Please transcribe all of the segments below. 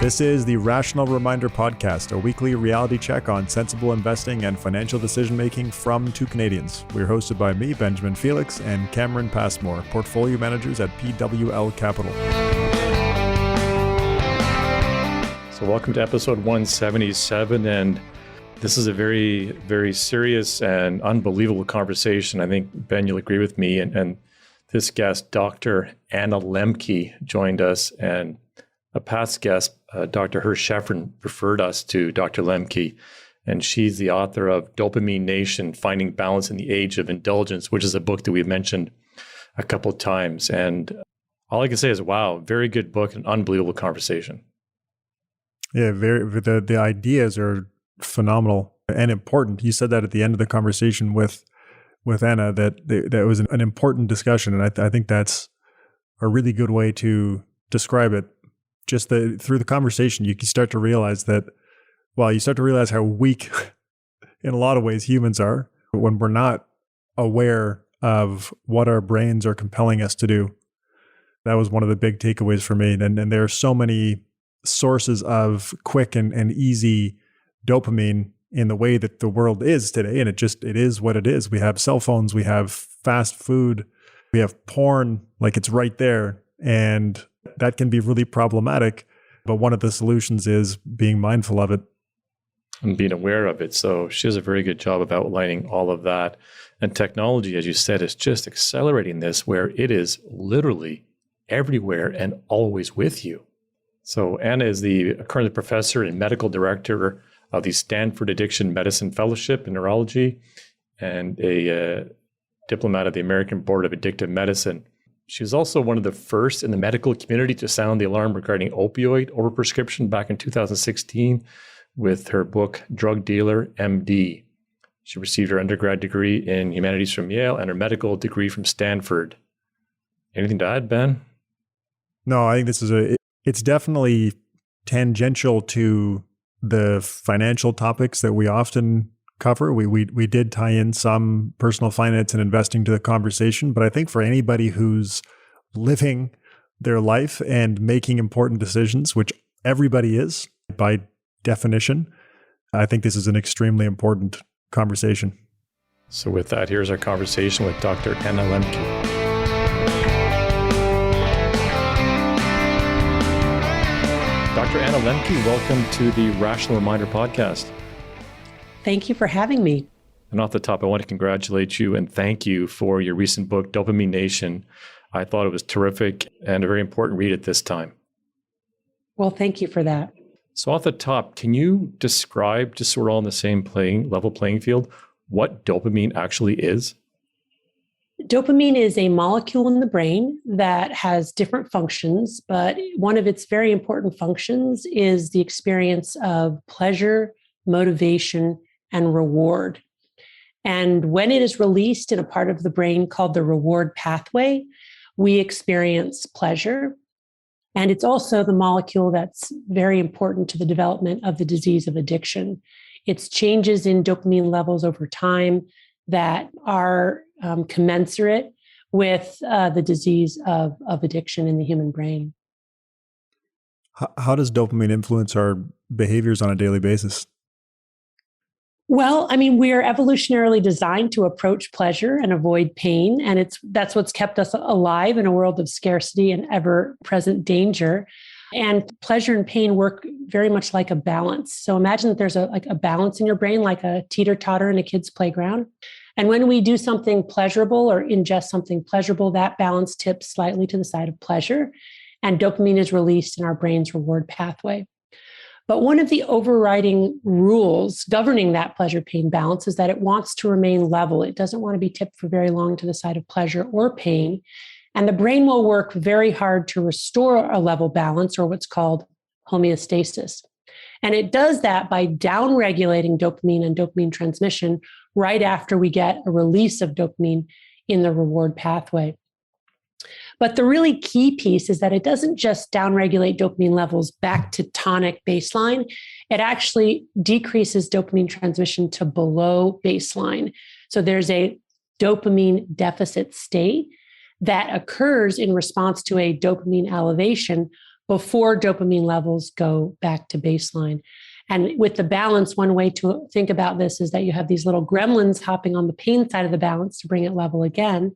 This is the Rational Reminder Podcast, a weekly reality check on sensible investing and financial decision-making from two Canadians. We're hosted by me, Benjamin Felix, and Cameron Passmore, portfolio managers at PWL Capital. So welcome to episode 177, and this is a very, very serious and unbelievable conversation. I think, Ben, you'll agree with me, and this guest, Dr. Anna Lembke, joined us, and a past guest, Dr. Hirsch Sheffrin, referred us to Dr. Lembke, and she's the author of Dopamine Nation, Finding Balance in the Age of Indulgence, which is a book that we've mentioned a couple of times. And all I can say is, wow, very good book and unbelievable conversation. Yeah, the ideas are phenomenal and important. You said that at the end of the conversation with Anna, that was an important discussion. And I think that's a really good way to describe it. Just through the conversation, you start to realize how weak in a lot of ways humans are when we're not aware of what our brains are compelling us to do. That was one of the big takeaways for me. And there are so many sources of quick and easy dopamine in the way that the world is today. And it is what it is. We have cell phones, we have fast food, we have porn, like it's right there. And that can be really problematic. But one of the solutions is being mindful of it. And being aware of it. So she does a very good job of outlining all of that. And technology, as you said, is just accelerating this, where it is literally everywhere and always with you. So Anna is the current professor and medical director of the Stanford Addiction Medicine Fellowship in Neurology and a diplomat of the American Board of Addictive Medicine. She was also one of the first in the medical community to sound the alarm regarding opioid overprescription back in 2016 with her book, Drug Dealer, MD. She received her undergrad degree in humanities from Yale and her medical degree from Stanford. Anything to add, Ben? No, I think it's definitely tangential to the financial topics that we often cover. We did tie in some personal finance and investing to the conversation, but I think for anybody who's living their life and making important decisions, which everybody is by definition, I think this is an extremely important conversation. So with that, here's our conversation with Dr. Anna Lembke. Dr. Anna Lembke, welcome to the Rational Reminder Podcast. Thank you for having me. And off the top, I want to congratulate you and thank you for your recent book, Dopamine Nation. I thought it was terrific and a very important read at this time. Well, thank you for that. So off the top, can you describe, just so we're all on the same level playing field, what dopamine actually is? Dopamine is a molecule in the brain that has different functions, but one of its very important functions is the experience of pleasure, motivation, and reward. And when it is released in a part of the brain called the reward pathway, we experience pleasure. And it's also the molecule that's very important to the development of the disease of addiction. It's changes in dopamine levels over time that are commensurate with the disease of addiction in the human brain. How does dopamine influence our behaviors on a daily basis? Well, we are evolutionarily designed to approach pleasure and avoid pain, and that's what's kept us alive in a world of scarcity and ever-present danger. And pleasure and pain work very much like a balance. So imagine that there's a balance in your brain, like a teeter-totter in a kid's playground. And when we do something pleasurable or ingest something pleasurable, that balance tips slightly to the side of pleasure, and dopamine is released in our brain's reward pathway. But one of the overriding rules governing that pleasure-pain balance is that it wants to remain level. It doesn't want to be tipped for very long to the side of pleasure or pain. And the brain will work very hard to restore a level balance, or what's called homeostasis. And it does that by downregulating dopamine and dopamine transmission right after we get a release of dopamine in the reward pathway. But the really key piece is that it doesn't just downregulate dopamine levels back to tonic baseline. It actually decreases dopamine transmission to below baseline. So there's a dopamine deficit state that occurs in response to a dopamine elevation before dopamine levels go back to baseline. And with the balance, one way to think about this is that you have these little gremlins hopping on the pain side of the balance to bring it level again,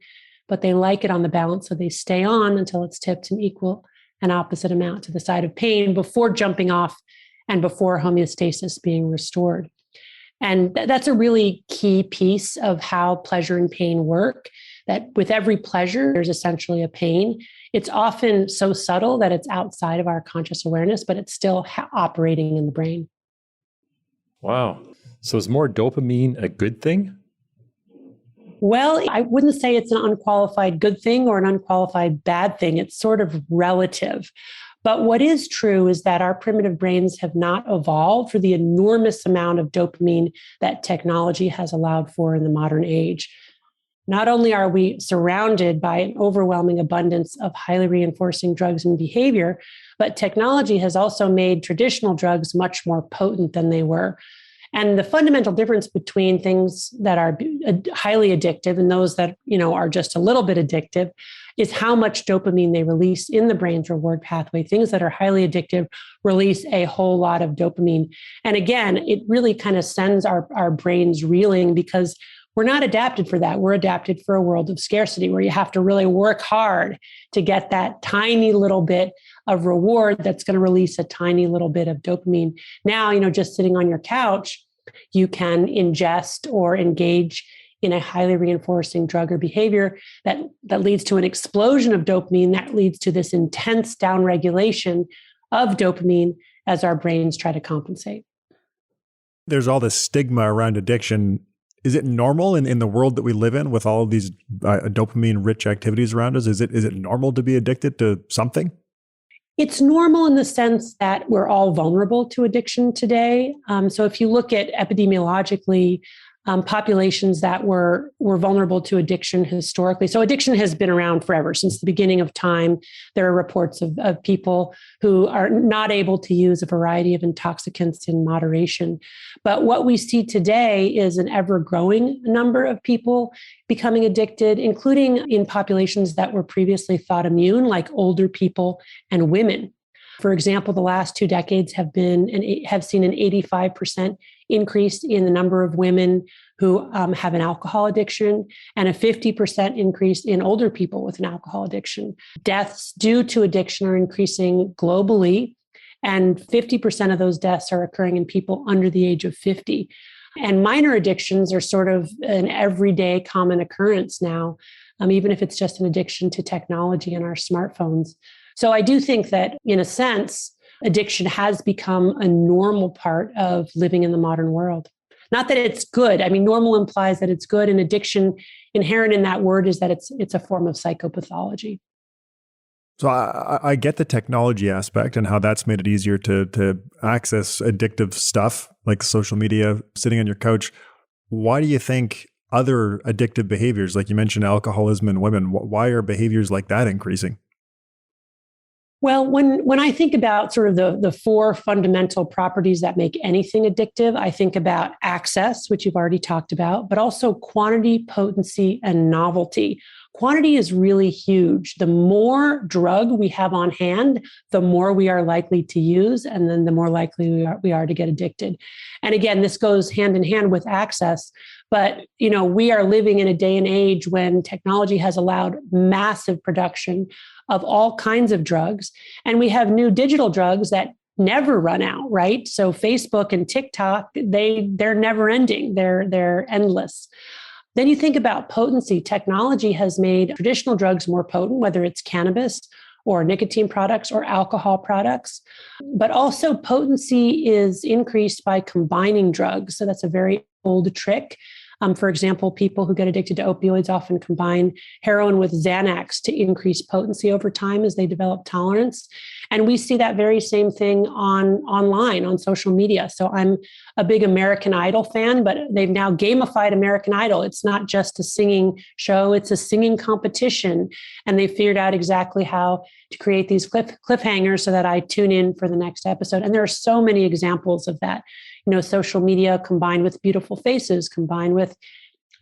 but they like it on the balance, so they stay on until it's tipped an equal and opposite amount to the side of pain before jumping off and before homeostasis being restored. And that's a really key piece of how pleasure and pain work, that with every pleasure, there's essentially a pain. It's often so subtle that it's outside of our conscious awareness, but it's still operating in the brain. Wow. So is more dopamine a good thing? Well, I wouldn't say it's an unqualified good thing or an unqualified bad thing. It's sort of relative. But what is true is that our primitive brains have not evolved for the enormous amount of dopamine that technology has allowed for in the modern age. Not only are we surrounded by an overwhelming abundance of highly reinforcing drugs and behavior, but technology has also made traditional drugs much more potent than they were. And the fundamental difference between things that are highly addictive and those that, are just a little bit addictive is how much dopamine they release in the brain's reward pathway. Things that are highly addictive release a whole lot of dopamine. And again, it really kind of sends our brains reeling because we're not adapted for that. We're adapted for a world of scarcity where you have to really work hard to get that tiny little bit of reward that's going to release a tiny little bit of dopamine. Now, just sitting on your couch, you can ingest or engage in a highly reinforcing drug or behavior that leads to an explosion of dopamine that leads to this intense downregulation of dopamine as our brains try to compensate. There's all this stigma around addiction. Is it normal in the world that we live in with all of these dopamine-rich activities around us? Is it normal to be addicted to something? It's normal in the sense that we're all vulnerable to addiction today. So if you look at epidemiologically, populations that were vulnerable to addiction historically. So addiction has been around forever. Since the beginning of time, there are reports of people who are not able to use a variety of intoxicants in moderation. But what we see today is an ever-growing number of people becoming addicted, including in populations that were previously thought immune, like older people and women. For example, the last 2 decades have seen an 85% increase in the number of women who have an alcohol addiction and a 50% increase in older people with an alcohol addiction. Deaths due to addiction are increasing globally, and 50% of those deaths are occurring in people under the age of 50. And minor addictions are sort of an everyday common occurrence now, even if it's just an addiction to technology and our smartphones. So I do think that, in a sense, addiction has become a normal part of living in the modern world. Not that it's good. I mean, normal implies that it's good, and addiction, inherent in that word, is that it's a form of psychopathology. So I get the technology aspect and how that's made it easier to access addictive stuff like social media, sitting on your couch. Why do you think other addictive behaviors, like you mentioned alcoholism in women, why are behaviors like that increasing? Well, when I think about sort of the 4 fundamental properties that make anything addictive, I think about access, which you've already talked about, but also quantity, potency, and novelty. Quantity is really huge. The more drug we have on hand, the more we are likely to use, and then the more likely we are to get addicted. And again, this goes hand in hand with access. But, we are living in a day and age when technology has allowed massive production of all kinds of drugs. And we have new digital drugs that never run out, right? So Facebook and TikTok, they're never ending. They're endless. Then you think about potency. Technology has made traditional drugs more potent, whether it's cannabis or nicotine products or alcohol products. But also potency is increased by combining drugs. So that's a very old trick. For example, people who get addicted to opioids often combine heroin with Xanax to increase potency over time as they develop tolerance. And we see that very same thing online, on social media. So I'm a big American Idol fan, but they've now gamified American Idol. It's not just a singing show, it's a singing competition. And they figured out exactly how to create these cliffhangers so that I tune in for the next episode. And there are so many examples of that. Social media combined with beautiful faces, combined with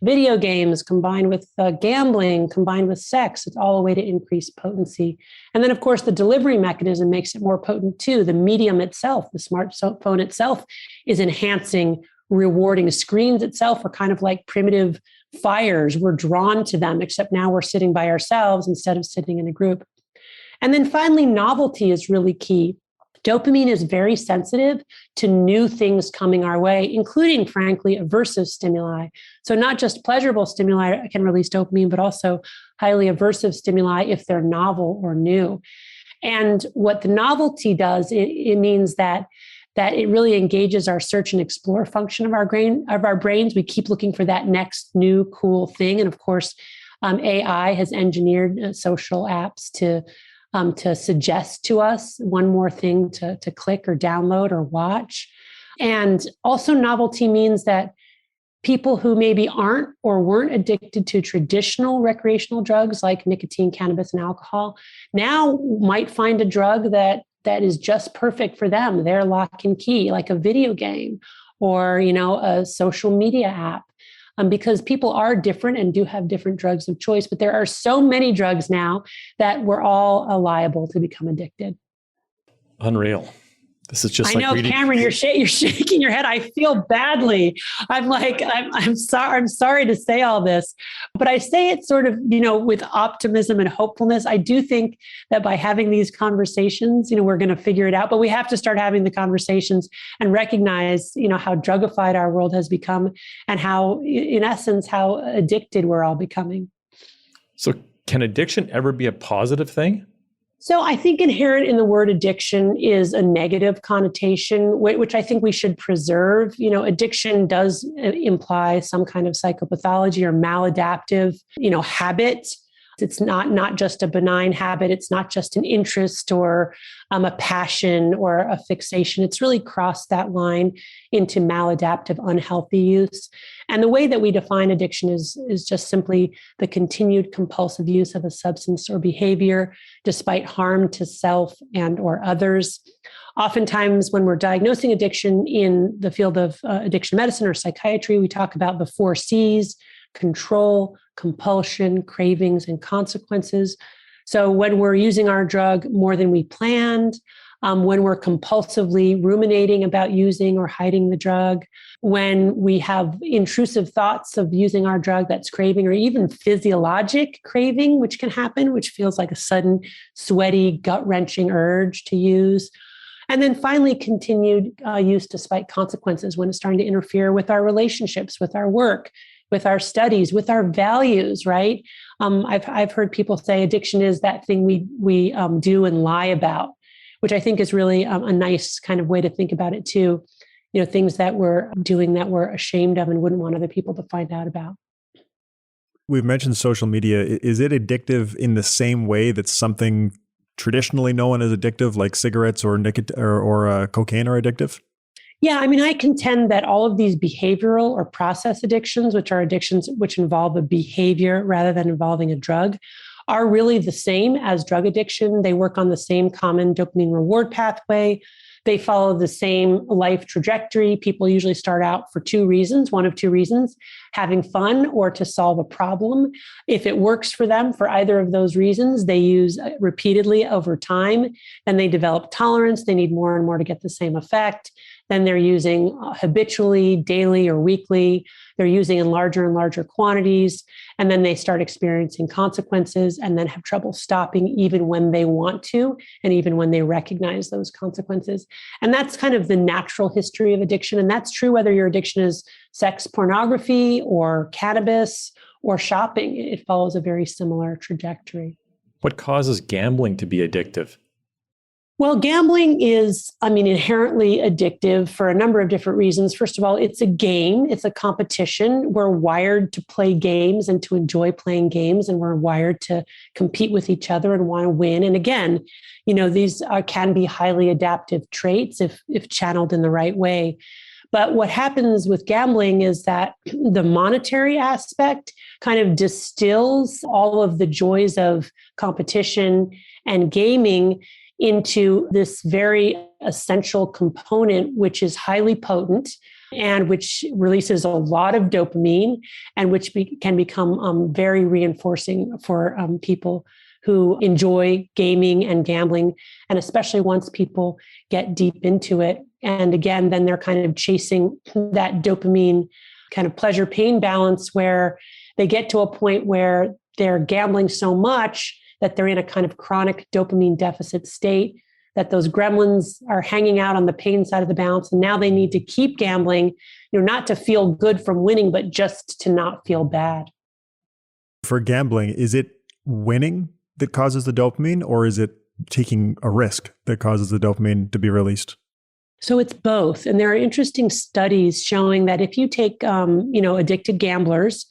video games combined with gambling, combined with sex. It's all a way to increase potency. And then, of course, the delivery mechanism makes it more potent too. The medium itself, the smartphone itself, is enhancing, rewarding. Screens itself are kind of like primitive fires. We're drawn to them, except now we're sitting by ourselves instead of sitting in a group. And then finally, novelty is really key. Dopamine is very sensitive to new things coming our way, including, frankly, aversive stimuli. So not just pleasurable stimuli can release dopamine, but also highly aversive stimuli if they're novel or new. And what the novelty does, it means that it really engages our search and explore function of our brains. We keep looking for that next new cool thing. And of course, AI has engineered social apps to suggest to us one more thing to click or download or watch. And also novelty means that people who maybe aren't or weren't addicted to traditional recreational drugs like nicotine, cannabis, and alcohol now might find a drug that is just perfect for them. Their lock and key, like a video game or, a social media app. Because people are different and do have different drugs of choice, but there are so many drugs now that we're all liable to become addicted. Unreal. This is just I know, reading. Cameron, you're shaking your head. I feel badly. I'm sorry to say all this, but I say it sort of, with optimism and hopefulness. I do think that by having these conversations, we're going to figure it out, but we have to start having the conversations and recognize, how drugified our world has become and how, in essence, how addicted we're all becoming. So can addiction ever be a positive thing? So I think inherent in the word addiction is a negative connotation, which I think we should preserve. Addiction does imply some kind of psychopathology or maladaptive, habit. It's not just a benign habit. It's not just an interest or a passion or a fixation. It's really crossed that line into maladaptive, unhealthy use. And the way that we define addiction is just simply the continued compulsive use of a substance or behavior despite harm to self and or others. Oftentimes, when we're diagnosing addiction in the field of addiction medicine or psychiatry, we talk about the 4 C's: control, compulsion, cravings, and consequences. So when we're using our drug more than we planned, when we're compulsively ruminating about using or hiding the drug, when we have intrusive thoughts of using our drug that's craving, or even physiologic craving, which can happen, which feels like a sudden sweaty, gut-wrenching urge to use. And then finally, continued use despite consequences, when it's starting to interfere with our relationships, with our work, with our studies, with our values, right? I've heard people say addiction is that thing we do and lie about, which I think is really a nice kind of way to think about it too. Things that we're doing that we're ashamed of and wouldn't want other people to find out about. We've mentioned social media. Is it addictive in the same way that something traditionally known as addictive, like cigarettes or nicotine or cocaine, are addictive? Yeah, I contend that all of these behavioral or process addictions, which are addictions which involve a behavior rather than involving a drug, are really the same as drug addiction. They work on the same common dopamine reward pathway. They follow the same life trajectory. People usually start out for 2 reasons, one of 2 reasons: having fun or to solve a problem. If it works for them for either of those reasons, they use repeatedly over time, and they develop tolerance. They need more and more to get the same effect. Then they're using habitually, daily or weekly. They're using in larger and larger quantities. And then they start experiencing consequences and then have trouble stopping even when they want to, and even when they recognize those consequences. And that's kind of the natural history of addiction. And that's true whether your addiction is sex, pornography, or cannabis, or shopping. It follows a very similar trajectory. What causes gambling to be addictive? Well, gambling is, inherently addictive for a number of different reasons. First of all, it's a game. It's a competition. We're wired to play games and to enjoy playing games, and we're wired to compete with each other and want to win. And again, these can be highly adaptive traits if channeled in the right way. But what happens with gambling is that the monetary aspect kind of distills all of the joys of competition and gaming into this very essential component, which is highly potent and which releases a lot of dopamine and which can become very reinforcing for people who enjoy gaming and gambling, and especially once people get deep into it. And again, then they're kind of chasing that dopamine kind of pleasure pain balance where they get to a point where they're gambling so much that they're in a kind of chronic dopamine deficit state, that those gremlins are hanging out on the pain side of the balance. And now they need to keep gambling, not to feel good from winning, but just to not feel bad. For gambling, is it winning that causes the dopamine, or is it taking a risk that causes the dopamine to be released? So it's both. And there are interesting studies showing that if you take, addicted gamblers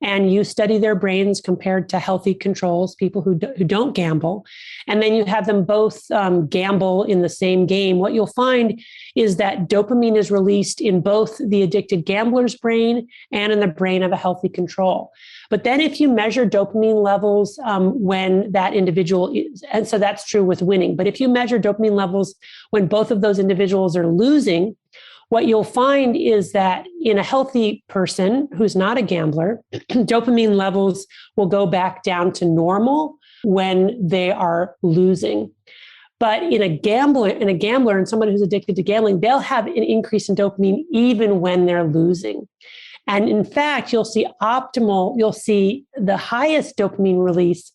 and you study their brains compared to healthy controls, people who don't gamble, and then you have them both gamble in the same game, what you'll find is that dopamine is released in both the addicted gambler's brain and in the brain of a healthy control. But then if you measure dopamine levels when that individual is, and so that's true with winning, but if you measure dopamine levels when both of those individuals are losing, what you'll find is that in a healthy person who's not a gambler, dopamine levels will go back down to normal when they are losing. But in a gambler and someone who's addicted to gambling, they'll have an increase in dopamine even when they're losing. And in fact, you'll see the highest dopamine release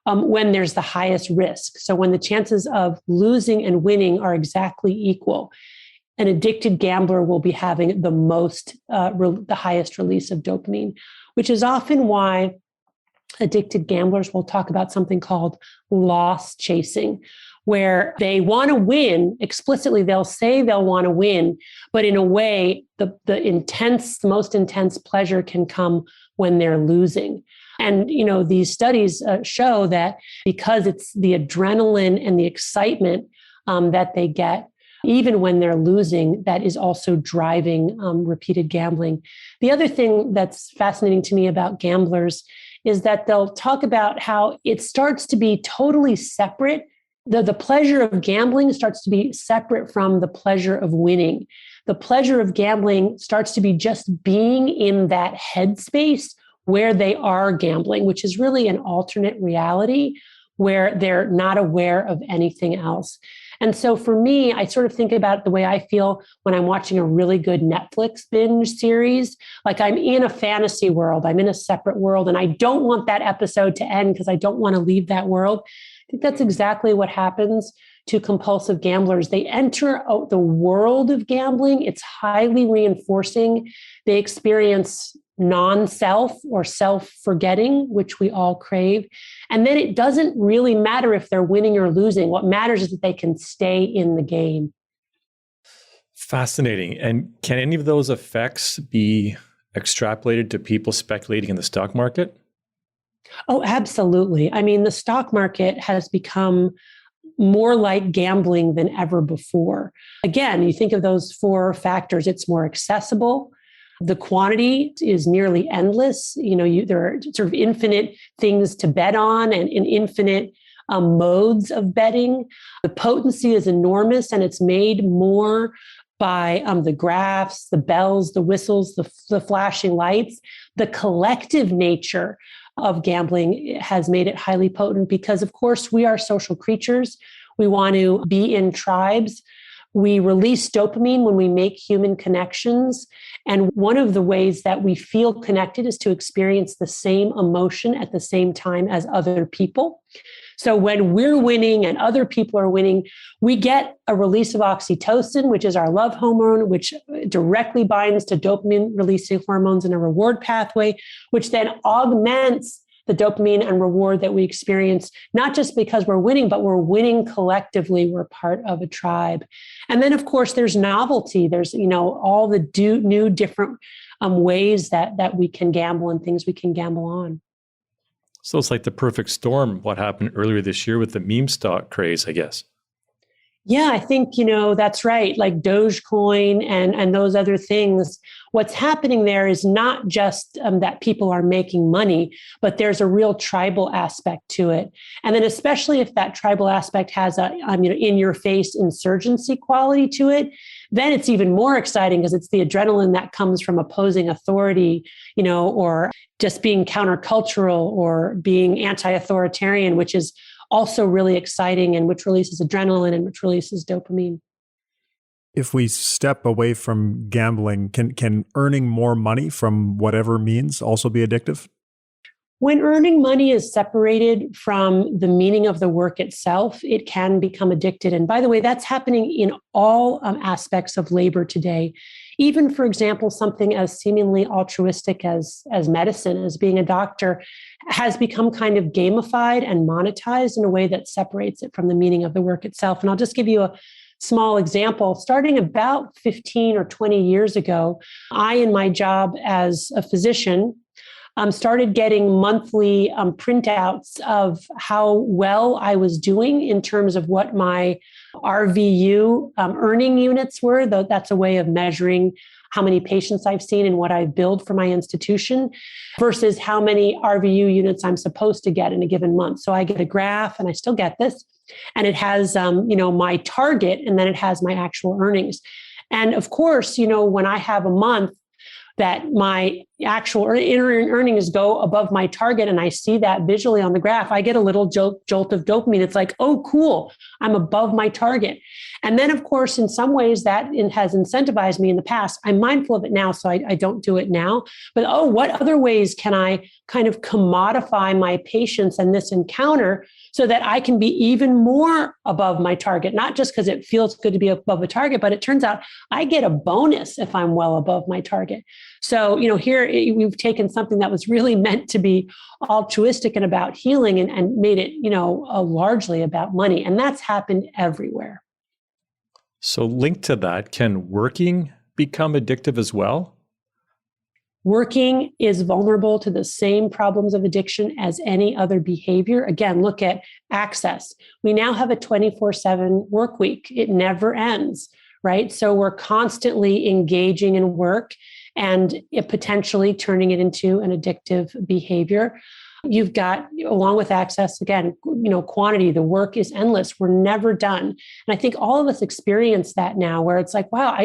when there's the highest risk. So when the chances of losing and winning are exactly equal, an addicted gambler will be having the highest release of dopamine, which is often why addicted gamblers will talk about something called loss chasing, where they want to win. Explicitly, they'll say they'll want to win, but in a way, the most intense pleasure can come when they're losing. And, these studies show that because it's the adrenaline and the excitement that they get, even when they're losing, that is also driving repeated gambling. The other thing that's fascinating to me about gamblers is that they'll talk about how it starts to be totally separate. The pleasure of gambling starts to be separate from the pleasure of winning. The pleasure of gambling starts to be just being in that headspace where they are gambling, which is really an alternate reality where they're not aware of anything else. And so for me, I sort of think about it the way I feel when I'm watching a really good Netflix binge series. Like I'm in a fantasy world, I'm in a separate world, and I don't want that episode to end because I don't want to leave that world. I think that's exactly what happens to compulsive gamblers. They enter the world of gambling. It's highly reinforcing. They experience non-self or self-forgetting, which we all crave. And then it doesn't really matter if they're winning or losing. What matters is that they can stay in the game. Fascinating. And can any of those effects be extrapolated to people speculating in the stock market? Oh, absolutely. I mean, the stock market has become more like gambling than ever before. Again, you think of those four factors. It's more accessible. The quantity is nearly endless. There are sort of infinite things to bet on and infinite modes of betting. The potency is enormous, and it's made more by the graphs, the bells, the whistles, the flashing lights. The collective nature of gambling has made it highly potent because, of course, we are social creatures. We want to be in tribes. We release dopamine when we make human connections. And one of the ways that we feel connected is to experience the same emotion at the same time as other people. So when we're winning and other people are winning, we get a release of oxytocin, which is our love hormone, which directly binds to dopamine releasing hormones in a reward pathway, which then augments the dopamine and reward that we experience, not just because we're winning, but we're winning collectively. We're part of a tribe. And then, of course, there's novelty. There's, all the new different ways that we can gamble and things we can gamble on. So it's like the perfect storm, what happened earlier this year with the meme stock craze, I guess. Yeah, I think, that's right. Like Dogecoin and those other things. What's happening there is not just that people are making money, but there's a real tribal aspect to it. And then especially if that tribal aspect has a, in your face insurgency quality to it, then it's even more exciting because it's the adrenaline that comes from opposing authority, or just being countercultural or being anti-authoritarian, which is also really exciting and which releases adrenaline and which releases dopamine. If we step away from gambling, can earning more money from whatever means also be addictive? When earning money is separated from the meaning of the work itself, it can become addicted. And by the way, that's happening in all aspects of labor today. Even, for example, something as seemingly altruistic as medicine, as being a doctor, has become kind of gamified and monetized in a way that separates it from the meaning of the work itself. And I'll just give you a small example. Starting about 15 or 20 years ago, I, in my job as a physician, started getting monthly printouts of how well I was doing in terms of what my RVU earning units were. Though that's a way of measuring how many patients I've seen and what I've billed for my institution versus how many RVU units I'm supposed to get in a given month. So I get a graph, and I still get this, and it has my target, and then it has my actual earnings. And of course, when I have a month that my actual earnings go above my target, and I see that visually on the graph, I get a little jolt of dopamine. It's like, oh, cool, I'm above my target. And then, of course, in some ways that has incentivized me in the past. I'm mindful of it now, so I don't do it now. But, what other ways can I kind of commodify my patience and this encounter so that I can be even more above my target? Not just because it feels good to be above a target, but it turns out I get a bonus if I'm well above my target. So, here we've taken something that was really meant to be altruistic and about healing and made it, largely about money. And that's happened everywhere. So linked to that, can working become addictive as well? Working is vulnerable to the same problems of addiction as any other behavior. Again, look at access. We now have a 24/7 work week. It never ends, right? So we're constantly engaging in work and potentially turning it into an addictive behavior. You've got, along with access, again, quantity, the work is endless. We're never done. And I think all of us experience that now where it's like, wow,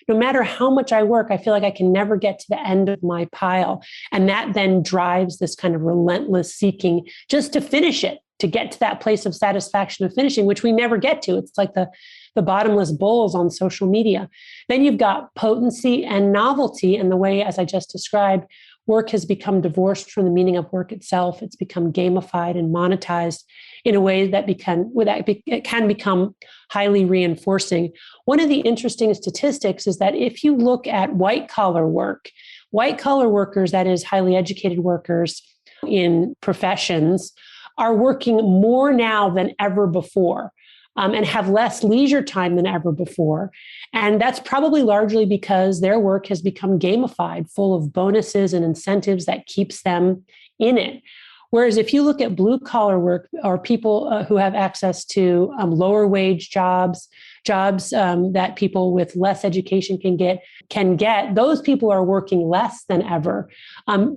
no matter how much I work, I feel like I can never get to the end of my pile. And that then drives this kind of relentless seeking just to finish it, to get to that place of satisfaction of finishing, which we never get to. It's like the bottomless bowls on social media. Then you've got potency and novelty, and the way, as I just described, work has become divorced from the meaning of work itself. It's become gamified and monetized in a way that it can become highly reinforcing. One of the interesting statistics is that if you look at white collar workers, that is highly educated workers in professions, are working more now than ever before. And have less leisure time than ever before. And that's probably largely because their work has become gamified, full of bonuses and incentives that keeps them in it. Whereas if you look at blue collar work or people who have access to lower wage jobs that people with less education can get, those people are working less than ever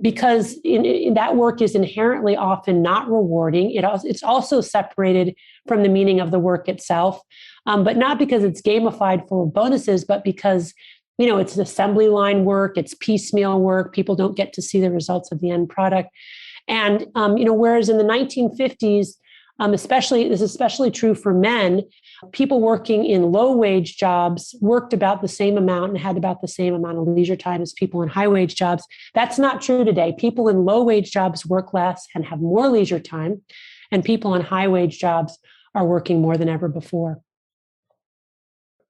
because in that work is inherently often not rewarding. It's also separated from the meaning of the work itself, but not because it's gamified full of bonuses, but because it's assembly line work, it's piecemeal work. People don't get to see the results of the end product. And, whereas in the 1950s, this is especially true for men, people working in low wage jobs worked about the same amount and had about the same amount of leisure time as people in high wage jobs. That's not true today. People in low wage jobs work less and have more leisure time, and people in high wage jobs are working more than ever before.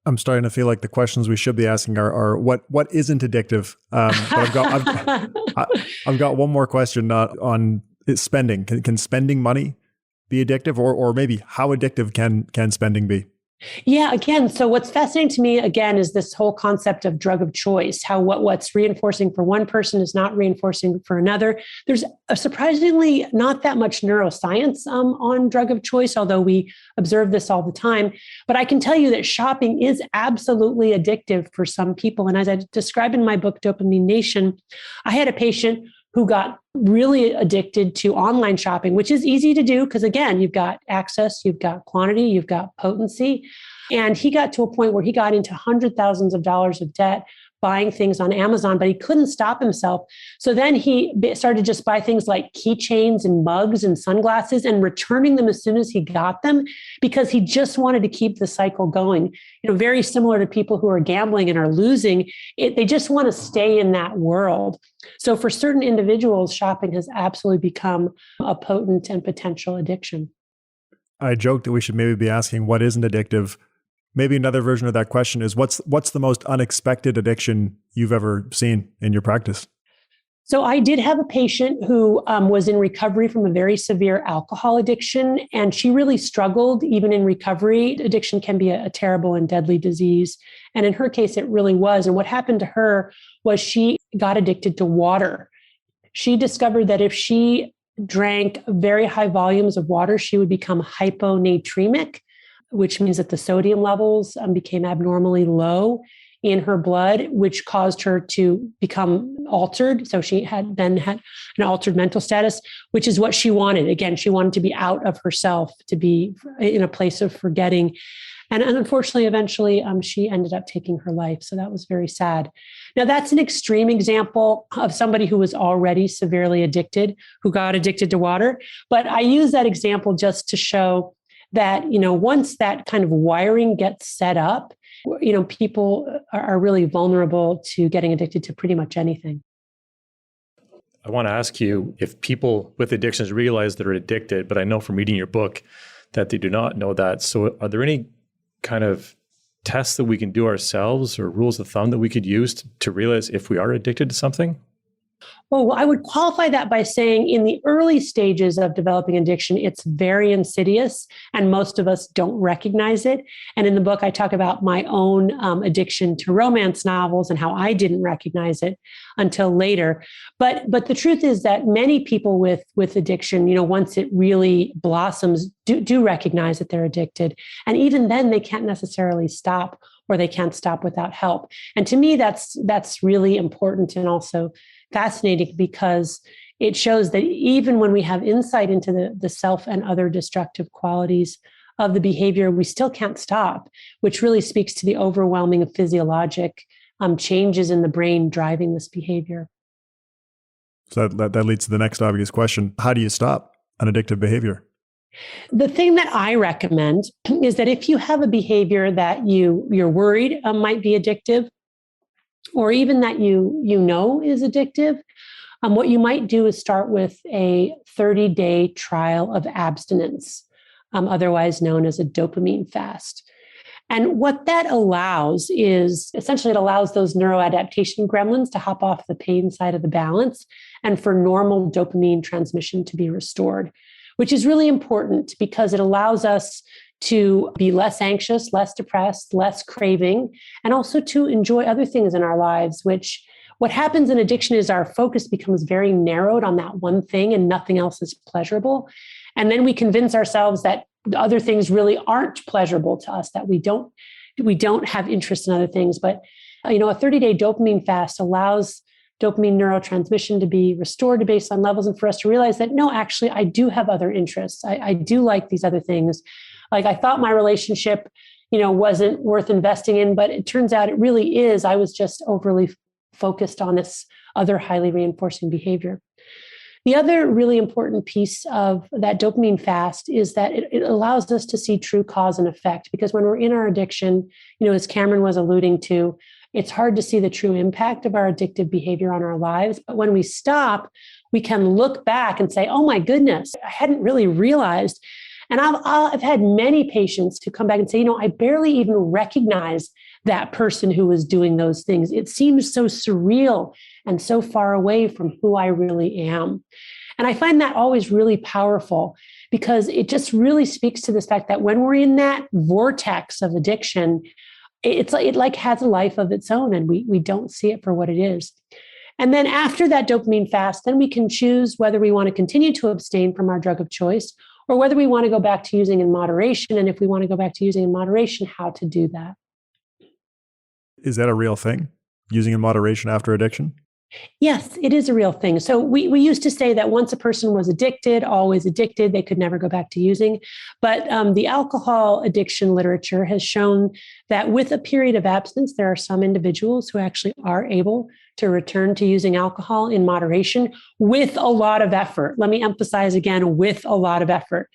I'm starting to feel like the questions we should be asking are what isn't addictive. But I've got one more question on spending. Can spending money be addictive, or maybe how addictive can spending be? Yeah, again, so what's fascinating to me, again, is this whole concept of drug of choice, how what's reinforcing for one person is not reinforcing for another. There's surprisingly not that much neuroscience on drug of choice, although we observe this all the time. But I can tell you that shopping is absolutely addictive for some people. And as I described in my book, Dopamine Nation, I had a patient who got really addicted to online shopping, which is easy to do because, again, you've got access, you've got quantity, you've got potency. And he got to a point where he got into hundreds of thousands of dollars of debt buying things on Amazon, but he couldn't stop himself. So then he started to just buy things like keychains and mugs and sunglasses and returning them as soon as he got them because he just wanted to keep the cycle going. Very similar to people who are gambling and are losing, they just want to stay in that world. So for certain individuals, shopping has absolutely become a potent and potential addiction. I joked that we should maybe be asking what isn't addictive. Maybe another version of that question is what's the most unexpected addiction you've ever seen in your practice? So I did have a patient who was in recovery from a very severe alcohol addiction, and she really struggled even in recovery. Addiction can be a terrible and deadly disease. And in her case, it really was. And what happened to her was she got addicted to water. She discovered that if she drank very high volumes of water, she would become hyponatremic, which means that the sodium levels became abnormally low in her blood, which caused her to become altered. So she had then had an altered mental status, which is what she wanted. Again, she wanted to be out of herself, to be in a place of forgetting. And unfortunately, eventually, she ended up taking her life. So that was very sad. Now, that's an extreme example of somebody who was already severely addicted, who got addicted to water. But I use that example just to show that, once that kind of wiring gets set up, people are really vulnerable to getting addicted to pretty much anything. I want to ask you if people with addictions realize they're addicted, but I know from reading your book that they do not know that. So are there any kind of tests that we can do ourselves or rules of thumb that we could use to realize if we are addicted to something? Well, I would qualify that by saying in the early stages of developing addiction, it's very insidious and most of us don't recognize it. And in the book, I talk about my own addiction to romance novels and how I didn't recognize it until later. But the truth is that many people with addiction, once it really blossoms, do recognize that they're addicted. And even then, they can't necessarily stop, or they can't stop without help. And to me, that's really important and also fascinating, because it shows that even when we have insight into the self and other destructive qualities of the behavior, we still can't stop, which really speaks to the overwhelming physiologic changes in the brain driving this behavior. So that leads to the next obvious question. How do you stop an addictive behavior? The thing that I recommend is that if you have a behavior that you're worried might be addictive, or even that you is addictive, what you might do is start with a 30-day trial of abstinence, otherwise known as a dopamine fast. And what that allows is, essentially, it allows those neuroadaptation gremlins to hop off the pain side of the balance and for normal dopamine transmission to be restored, which is really important because it allows us to be less anxious, less depressed, less craving, and also to enjoy other things in our lives, which what happens in addiction is our focus becomes very narrowed on that one thing and nothing else is pleasurable. And then we convince ourselves that other things really aren't pleasurable to us, that we don't have interest in other things. But, a 30-day dopamine fast allows dopamine neurotransmission to be restored to baseline levels and for us to realize that, no, actually, I do have other interests. I do like these other things. Like I thought my relationship, wasn't worth investing in, but it turns out it really is. I was just overly focused on this other highly reinforcing behavior. The other really important piece of that dopamine fast is that it allows us to see true cause and effect, because when we're in our addiction, as Cameron was alluding to, it's hard to see the true impact of our addictive behavior on our lives. But when we stop, we can look back and say, oh my goodness, I hadn't really realized. And I've had many patients who come back and say, I barely even recognize that person who was doing those things. It seems so surreal and so far away from who I really am. And I find that always really powerful, because it just really speaks to this fact that when we're in that vortex of addiction, it has a life of its own, and we don't see it for what it is. And then after that dopamine fast, then we can choose whether we want to continue to abstain from our drug of choice or whether we want to go back to using in moderation. And if we want to go back to using in moderation, how to do that. Is that a real thing? Using in moderation after addiction? Yes, it is a real thing. So we used to say that once a person was addicted, always addicted, they could never go back to using. But the alcohol addiction literature has shown that with a period of abstinence, there are some individuals who actually are able to return to using alcohol in moderation with a lot of effort. Let me emphasize again, with a lot of effort.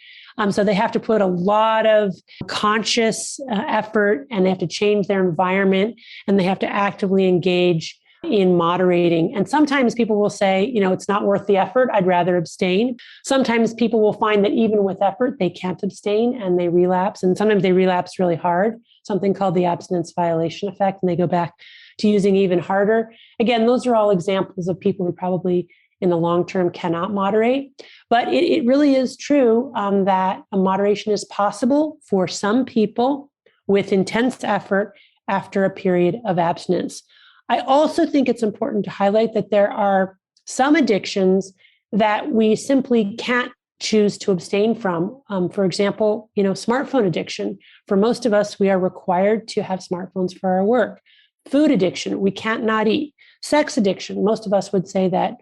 So they have to put a lot of conscious effort, and they have to change their environment, and they have to actively engage in moderating. And sometimes people will say, it's not worth the effort. I'd rather abstain. Sometimes people will find that even with effort, they can't abstain and they relapse. And sometimes they relapse really hard, something called the abstinence violation effect, and they go back to using even harder. Again, those are all examples of people who probably in the long term cannot moderate. But it really is true that a moderation is possible for some people with intense effort after a period of abstinence. I also think it's important to highlight that there are some addictions that we simply can't choose to abstain from. For example, smartphone addiction. For most of us, we are required to have smartphones for our work. Food addiction, we can't not eat. Sex addiction, most of us would say that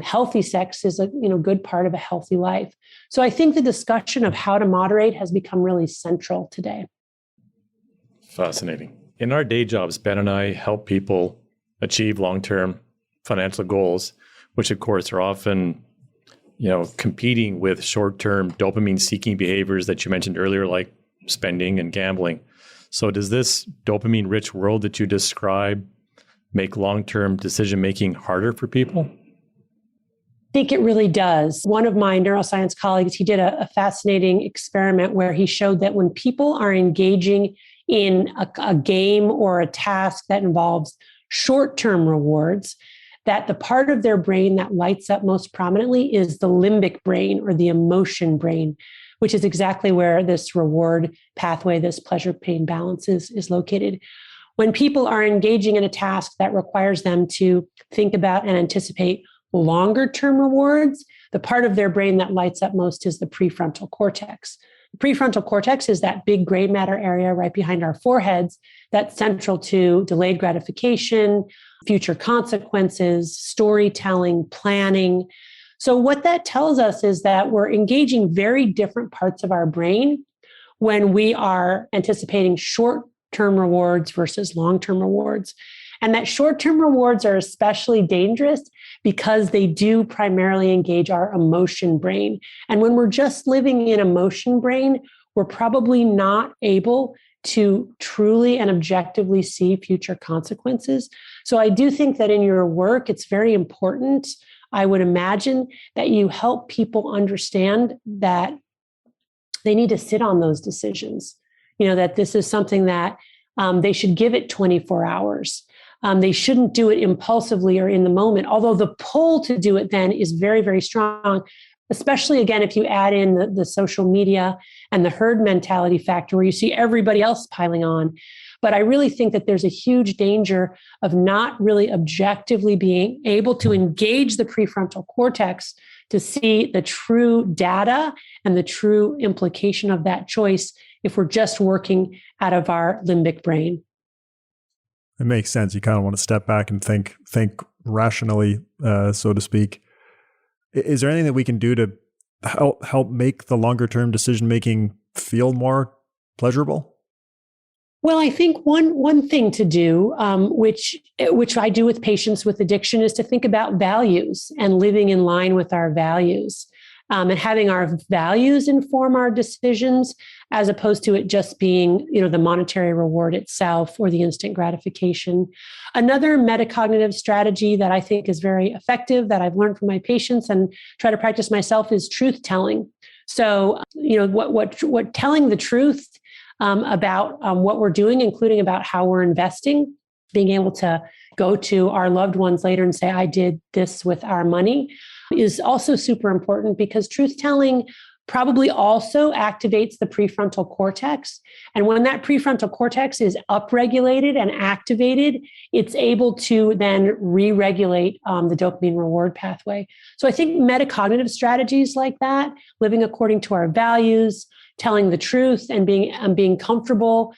healthy sex is a good part of a healthy life. So I think the discussion of how to moderate has become really central today. Fascinating. In our day jobs, Ben and I help people achieve long-term financial goals, which of course are often, competing with short-term dopamine-seeking behaviors that you mentioned earlier, like spending and gambling. So does this dopamine-rich world that you describe make long-term decision-making harder for people? I think it really does. One of my neuroscience colleagues, he did a fascinating experiment where he showed that when people are engaging in a game or a task that involves short-term rewards, that the part of their brain that lights up most prominently is the limbic brain or the emotion brain, which is exactly where this reward pathway, this pleasure-pain balance is located. When people are engaging in a task that requires them to think about and anticipate longer-term rewards, the part of their brain that lights up most is the prefrontal cortex. The prefrontal cortex is that big gray matter area right behind our foreheads that's central to delayed gratification, future consequences, storytelling, planning. So what that tells us is that we're engaging very different parts of our brain when we are anticipating short-term rewards versus long-term rewards. And that short-term rewards are especially dangerous because they do primarily engage our emotion brain. And when we're just living in emotion brain, we're probably not able to truly and objectively see future consequences. So I do think that in your work, it's very important, I would imagine, that you help people understand that they need to sit on those decisions, that this is something that they should give it 24 hours. They shouldn't do it impulsively or in the moment, although the pull to do it then is very, very strong, especially, again, if you add in the social media and the herd mentality factor where you see everybody else piling on. But I really think that there's a huge danger of not really objectively being able to engage the prefrontal cortex to see the true data and the true implication of that choice if we're just working out of our limbic brain. It makes sense. You kind of want to step back and think rationally, so to speak. Is there anything that we can do to help make the longer term decision making feel more pleasurable? Well, I think one thing to do, which I do with patients with addiction, is to think about values and living in line with our values. And having our values inform our decisions, as opposed to it just being, the monetary reward itself or the instant gratification. Another metacognitive strategy that I think is very effective that I've learned from my patients and try to practice myself is truth telling. So, what telling the truth about what we're doing, including about how we're investing, being able to go to our loved ones later and say, I did this with our money, is also super important, because truth telling probably also activates the prefrontal cortex. And when that prefrontal cortex is upregulated and activated, it's able to then re-regulate the dopamine reward pathway. So I think metacognitive strategies like that, living according to our values, telling the truth and being comfortable,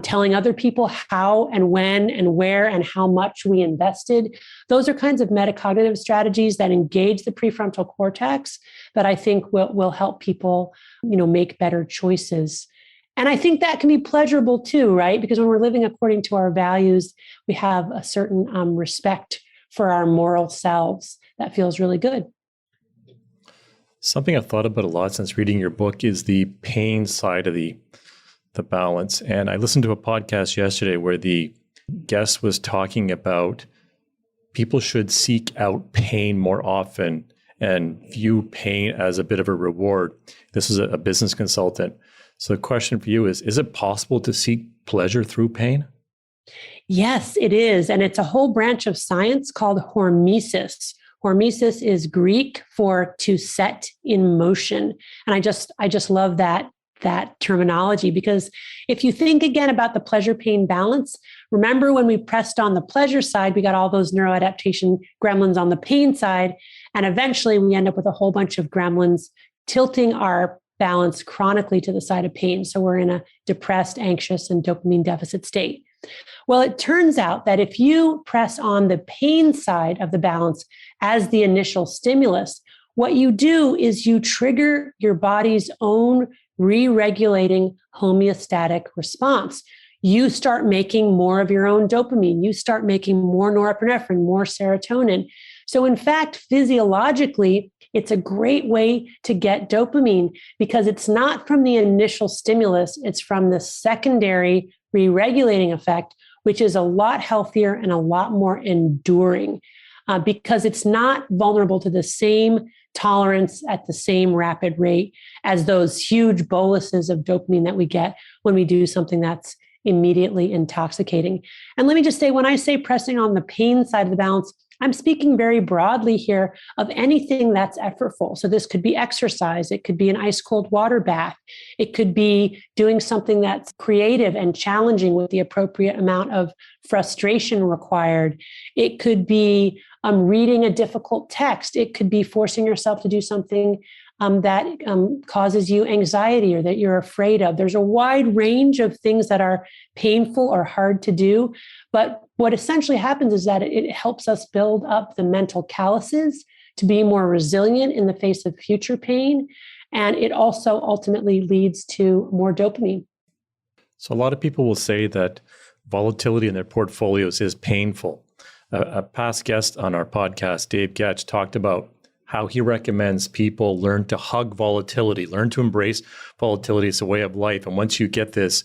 telling other people how and when and where and how much we invested. Those are kinds of metacognitive strategies that engage the prefrontal cortex that I think will help people, make better choices. And I think that can be pleasurable too, right? Because when we're living according to our values, we have a certain respect for our moral selves that feels really good. Something I've thought about a lot since reading your book is the pain side of the balance. And I listened to a podcast yesterday where the guest was talking about people should seek out pain more often and view pain as a bit of a reward. This is a business consultant. So the question for you is it possible to seek pleasure through pain? Yes, it is. And it's a whole branch of science called hormesis. Hormesis is Greek for to set in motion. And I just love that terminology, because if you think again about the pleasure pain balance, remember when we pressed on the pleasure side, we got all those neuroadaptation gremlins on the pain side. And eventually we end up with a whole bunch of gremlins tilting our balance chronically to the side of pain. So we're in a depressed, anxious, and dopamine deficit state. Well, it turns out that if you press on the pain side of the balance as the initial stimulus, what you do is you trigger your body's own re-regulating homeostatic response. You start making more of your own dopamine. You start making more norepinephrine, more serotonin. So in fact, physiologically, it's a great way to get dopamine because it's not from the initial stimulus, it's from the secondary re-regulating effect, which is a lot healthier and a lot more enduring because it's not vulnerable to the same tolerance at the same rapid rate as those huge boluses of dopamine that we get when we do something that's immediately intoxicating. And let me just say, when I say pressing on the pain side of the balance, I'm speaking very broadly here of anything that's effortful. So this could be exercise. It could be an ice cold water bath. It could be doing something that's creative and challenging with the appropriate amount of frustration required. It could be reading a difficult text. It could be forcing yourself to do something that causes you anxiety or that you're afraid of. There's a wide range of things that are painful or hard to do. But what essentially happens is that it helps us build up the mental calluses to be more resilient in the face of future pain. And it also ultimately leads to more dopamine. So a lot of people will say that volatility in their portfolios is painful. A past guest on our podcast, Dave Getch, talked about how he recommends people learn to hug volatility, learn to embrace volatility as a way of life. And once you get this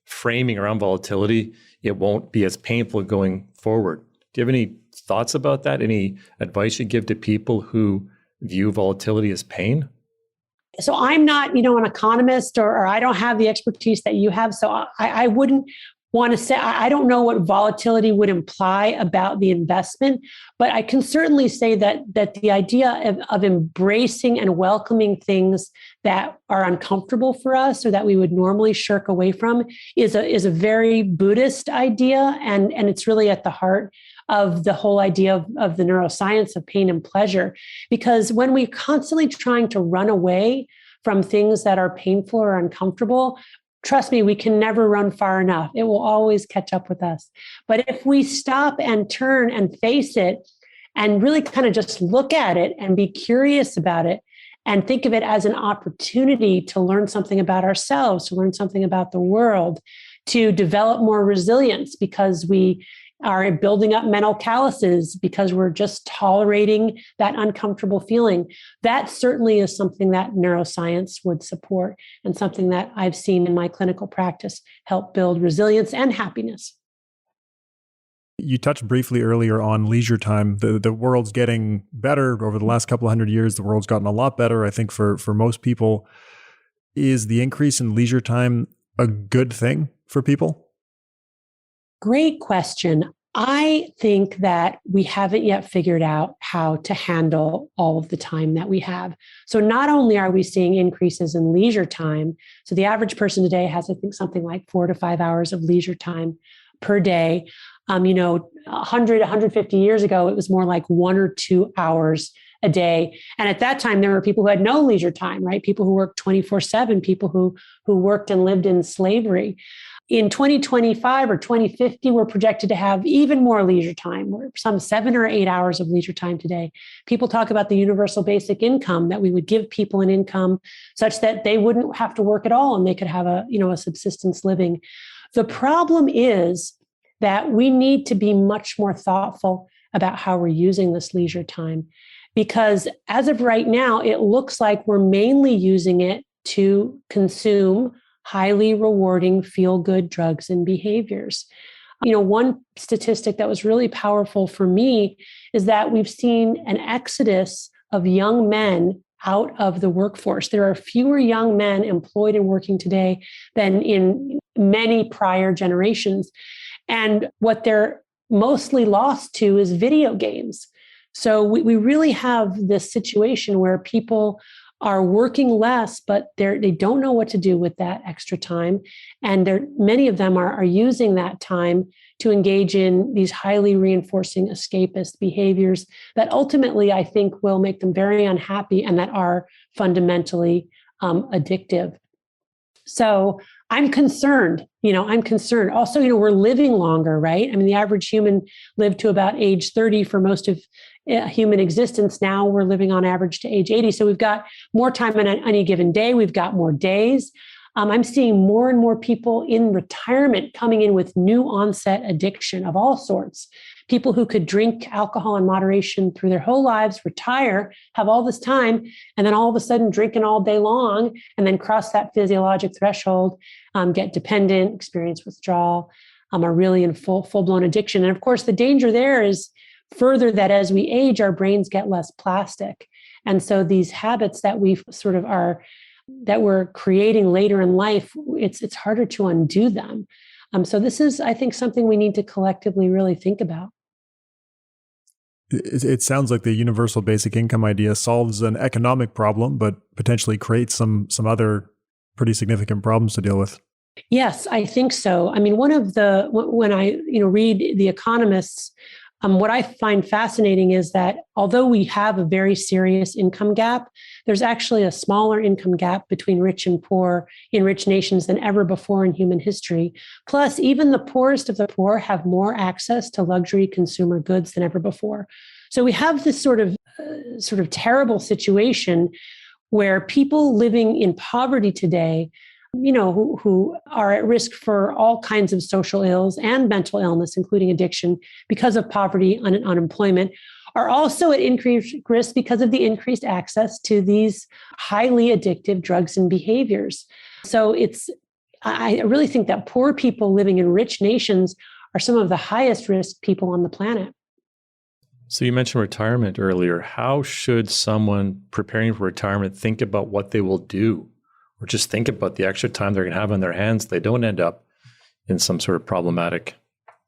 framing around volatility, it won't be as painful going forward. Do you have any thoughts about that? Any advice you give to people who view volatility as pain? So I'm not, an economist or I don't have the expertise that you have. So I wouldn't want to say, I don't know what volatility would imply about the investment, but I can certainly say that the idea of embracing and welcoming things that are uncomfortable for us or that we would normally shirk away from is a very Buddhist idea. And it's really at the heart of the whole idea of the neuroscience of pain and pleasure. Because when we're constantly trying to run away from things that are painful or uncomfortable, trust me, we can never run far enough. It will always catch up with us. But if we stop and turn and face it and really kind of just look at it and be curious about it and think of it as an opportunity to learn something about ourselves, to learn something about the world, to develop more resilience because we are building up mental calluses because we're just tolerating that uncomfortable feeling. That certainly is something that neuroscience would support and something that I've seen in my clinical practice help build resilience and happiness. You touched briefly earlier on leisure time. The world's getting better over the last couple of hundred years. The world's gotten a lot better. I think for most people, is the increase in leisure time a good thing for people? Great question. I think that we haven't yet figured out how to handle all of the time that we have. So not only are we seeing increases in leisure time, so the average person today has, I think, something like 4 to 5 hours of leisure time per day. 150 years ago, it was more like 1 or 2 hours a day. And at that time, there were people who had no leisure time, right? People who worked 24/7, people who worked and lived in slavery. In 2025 or 2050, we're projected to have even more leisure time. We're some 7 or 8 hours of leisure time today. People talk about the universal basic income, that we would give people an income such that they wouldn't have to work at all and they could have a subsistence living. The problem is that we need to be much more thoughtful about how we're using this leisure time, because as of right now, it looks like we're mainly using it to consume highly rewarding feel-good drugs and behaviors. One statistic that was really powerful for me is that we've seen an exodus of young men out of the workforce. There are fewer young men employed and working today than in many prior generations. And what they're mostly lost to is video games. So we really have this situation where people are working less, but they don't know what to do with that extra time. And many of them are using that time to engage in these highly reinforcing escapist behaviors that ultimately, I think, will make them very unhappy and that are fundamentally addictive. So I'm concerned. Also, we're living longer, right? I mean, the average human lived to about age 30 for most of human existence. Now we're living on average to age 80. So we've got more time on any given day. We've got more days. I'm seeing more and more people in retirement coming in with new onset addiction of all sorts. People who could drink alcohol in moderation through their whole lives, retire, have all this time, and then all of a sudden drinking all day long, and then cross that physiologic threshold, get dependent, experience withdrawal, are really in full-blown addiction. And of course, the danger there is further that as we age, our brains get less plastic. And so these habits that we that we're creating later in life, it's harder to undo them. So this is, I think, something we need to collectively really think about. It sounds like the universal basic income idea solves an economic problem, but potentially creates some other pretty significant problems to deal with. Yes, I think so. I mean, when I read The Economists, what I find fascinating is that although we have a very serious income gap, there's actually a smaller income gap between rich and poor in rich nations than ever before in human history. Plus, even the poorest of the poor have more access to luxury consumer goods than ever before. So we have this sort of terrible situation where people living in poverty today, who are at risk for all kinds of social ills and mental illness, including addiction, because of poverty and unemployment, are also at increased risk because of the increased access to these highly addictive drugs and behaviors. So I really think that poor people living in rich nations are some of the highest risk people on the planet. So you mentioned retirement earlier. How should someone preparing for retirement think about what they will do? Or just think about the extra time they're going to have on their hands. They don't end up in some sort of problematic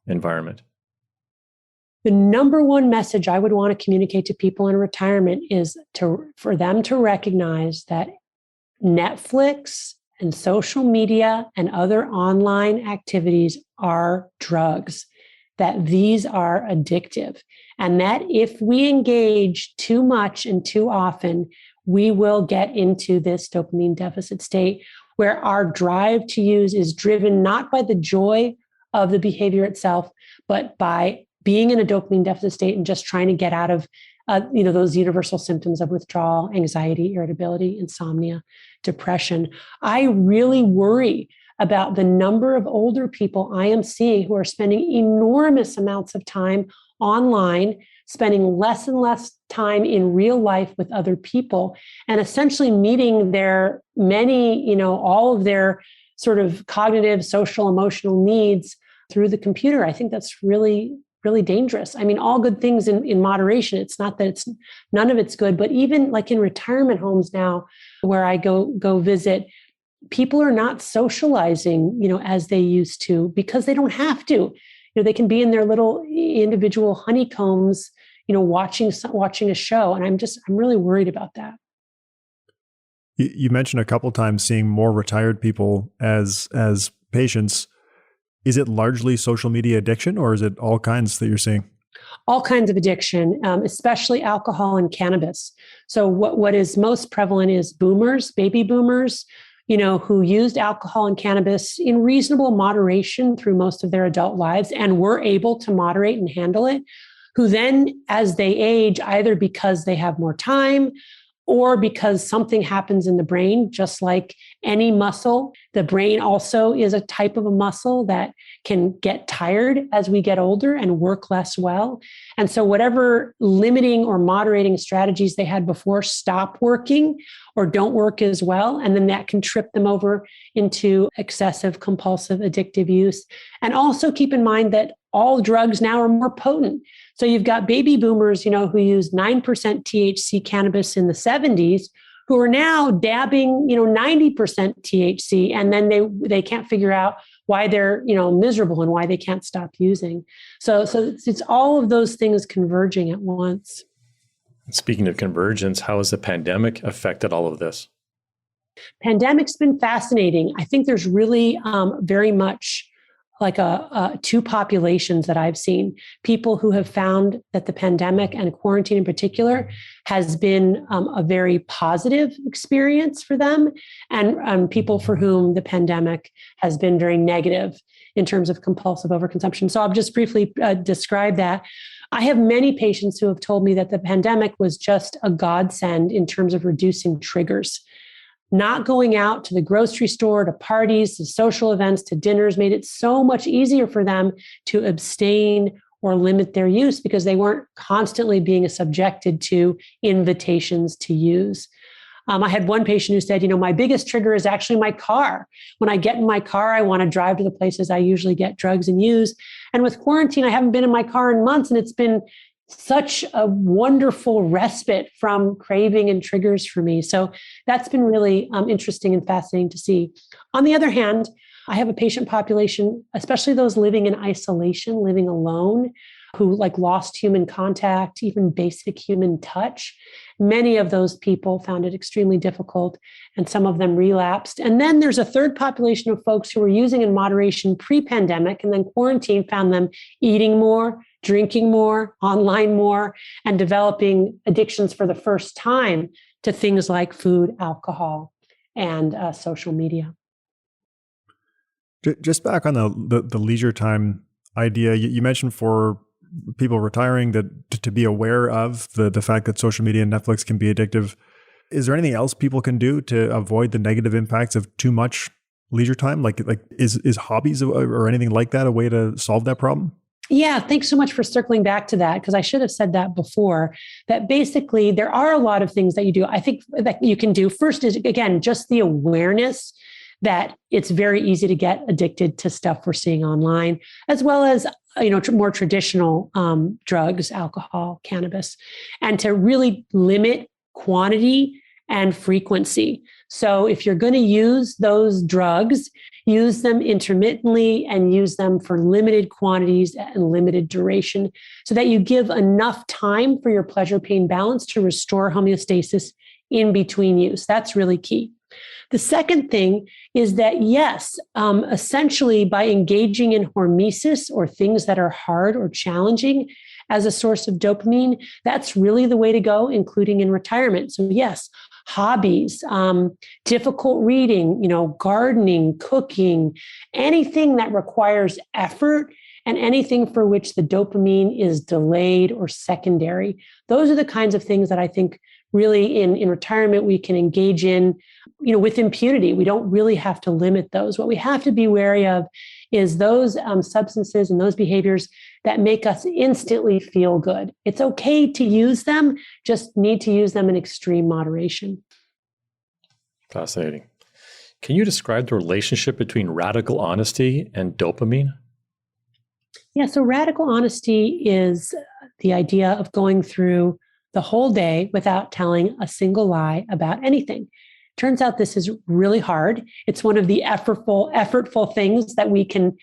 environment. The number one message I would want to communicate to people in retirement is for them to recognize that Netflix and social media and other online activities are drugs, that these are addictive, and that if we engage too much and too often, we will get into this dopamine deficit state where our drive to use is driven not by the joy of the behavior itself, but by being in a dopamine deficit state and just trying to get out of those universal symptoms of withdrawal, anxiety, irritability, insomnia, depression. I really worry about the number of older people I am seeing who are spending enormous amounts of time online, spending less and less time in real life with other people, and essentially meeting their all of their sort of cognitive, social, emotional needs through the computer. I think that's really, really dangerous. I mean, all good things in moderation. It's not that none of it's good, but even like in retirement homes now, where I go visit, people are not socializing, as they used to because they don't have to. They can be in their little individual honeycombs, watching a show. And I'm really worried about that. You mentioned a couple times seeing more retired people as patients. Is it largely social media addiction, or is it all kinds that you're seeing? All kinds of addiction, especially alcohol and cannabis. So what is most prevalent is baby boomers, who used alcohol and cannabis in reasonable moderation through most of their adult lives and were able to moderate and handle it, who then, as they age, either because they have more time or because something happens in the brain, just like any muscle. The brain also is a type of a muscle that can get tired as we get older and work less well. And so whatever limiting or moderating strategies they had before stop working or don't work as well. And then that can trip them over into excessive, compulsive, addictive use. And also keep in mind that all drugs now are more potent. So you've got baby boomers, who used 9% THC cannabis in the 70s, who are now dabbing, 90% THC, and then they can't figure out why they're, miserable and why they can't stop using. So it's all of those things converging at once. Speaking of convergence, how has the pandemic affected all of this? Pandemic's been fascinating. I think there's really very much like two populations that I've seen. People who have found that the pandemic and quarantine in particular has been a very positive experience for them, and people for whom the pandemic has been very negative in terms of compulsive overconsumption. So I'll just briefly describe that. I have many patients who have told me that the pandemic was just a godsend in terms of reducing triggers. Not going out to the grocery store, to parties, to social events, to dinners made it so much easier for them to abstain or limit their use because they weren't constantly being subjected to invitations to use. I had one patient who said, my biggest trigger is actually my car. When I get in my car, I want to drive to the places I usually get drugs and use. And with quarantine, I haven't been in my car in months, and it's been such a wonderful respite from craving and triggers for me. So that's been really interesting and fascinating to see. On the other hand, I have a patient population, especially those living in isolation, living alone, who lost human contact, even basic human touch. Many of those people found it extremely difficult, and some of them relapsed. And then there's a third population of folks who were using in moderation pre-pandemic, and then quarantine found them eating more, drinking more, online more, and developing addictions for the first time to things like food, alcohol, and social media. Just back on the leisure time idea, you mentioned for people retiring that to be aware of the fact that social media and Netflix can be addictive. Is there anything else people can do to avoid the negative impacts of too much leisure time? Like is hobbies or anything like that a way to solve that problem? Yeah, thanks so much for circling back to that, because I should have said that before, that basically there are a lot of things that you do. I think that you can do. First is, again, just the awareness that it's very easy to get addicted to stuff we're seeing online, as well as more traditional drugs, alcohol, cannabis, and to really limit quantity and frequency. So if you're going to use those drugs, use them intermittently and use them for limited quantities and limited duration so that you give enough time for your pleasure-pain balance to restore homeostasis in between use. That's really key. The second thing is that, yes, essentially by engaging in hormesis or things that are hard or challenging as a source of dopamine, that's really the way to go, including in retirement. So yes, hobbies, difficult reading, gardening, cooking, anything that requires effort and anything for which the dopamine is delayed or secondary. Those are the kinds of things that I think really in retirement we can engage in, with impunity. We don't really have to limit those. What we have to be wary of is those substances and those behaviors that make us instantly feel good. It's okay to use them, just need to use them in extreme moderation. Fascinating. Can you describe the relationship between radical honesty and dopamine? Yeah, so radical honesty is the idea of going through the whole day without telling a single lie about anything. Turns out this is really hard. It's one of the effortful things that we can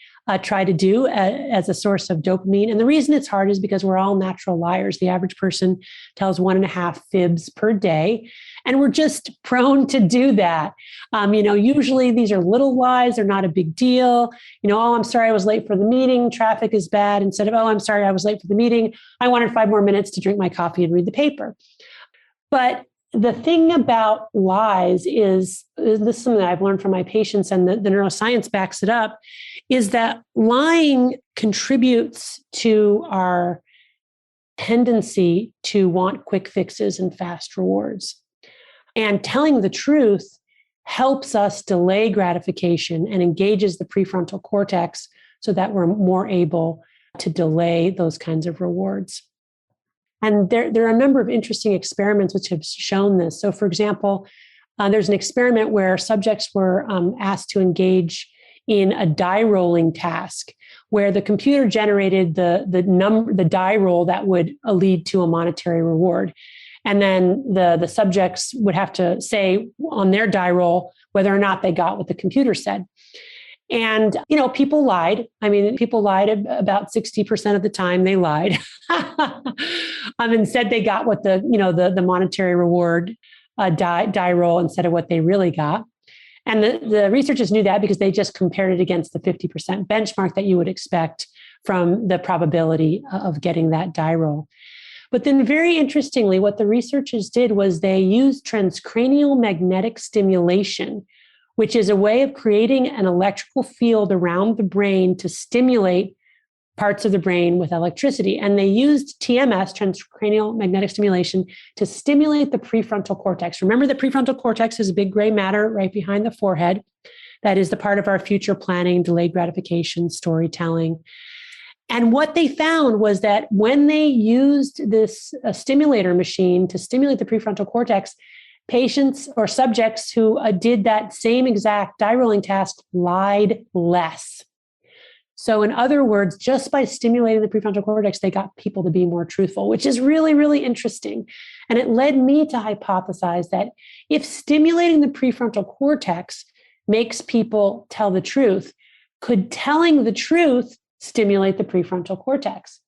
try to do as a source of dopamine. And the reason it's hard is because we're all natural liars. The average person tells 1.5 fibs per day, and we're just prone to do that. Usually these are little lies. They're not a big deal. Oh, I'm sorry I was late for the meeting. Traffic is bad. Instead of, oh, I'm sorry I was late for the meeting. I wanted 5 more minutes to drink my coffee and read the paper. But the thing about lies is this is something that I've learned from my patients, and the neuroscience backs it up, is that lying contributes to our tendency to want quick fixes and fast rewards. And telling the truth helps us delay gratification and engages the prefrontal cortex so that we're more able to delay those kinds of rewards. And there are a number of interesting experiments which have shown this. So, for example, there's an experiment where subjects were asked to engage in a die rolling task, where the computer generated the die roll that would lead to a monetary reward. And then the subjects would have to say on their die roll whether or not they got what the computer said. And, people lied. People lied about 60% of the time. They lied and said they got what the monetary reward die roll instead of what they really got. And the researchers knew that because they just compared it against the 50% benchmark that you would expect from the probability of getting that die roll. But then very interestingly, what the researchers did was they used transcranial magnetic stimulation, which is a way of creating an electrical field around the brain to stimulate parts of the brain with electricity. And they used TMS, transcranial magnetic stimulation, to stimulate the prefrontal cortex. Remember, the prefrontal cortex is a big gray matter right behind the forehead. That is the part of our future planning, delayed gratification, storytelling. And what they found was that when they used this stimulator machine to stimulate the prefrontal cortex, patients or subjects who did that same exact die rolling task lied less. So in other words, just by stimulating the prefrontal cortex, they got people to be more truthful, which is really, really interesting. And it led me to hypothesize that if stimulating the prefrontal cortex makes people tell the truth, could telling the truth stimulate the prefrontal cortex?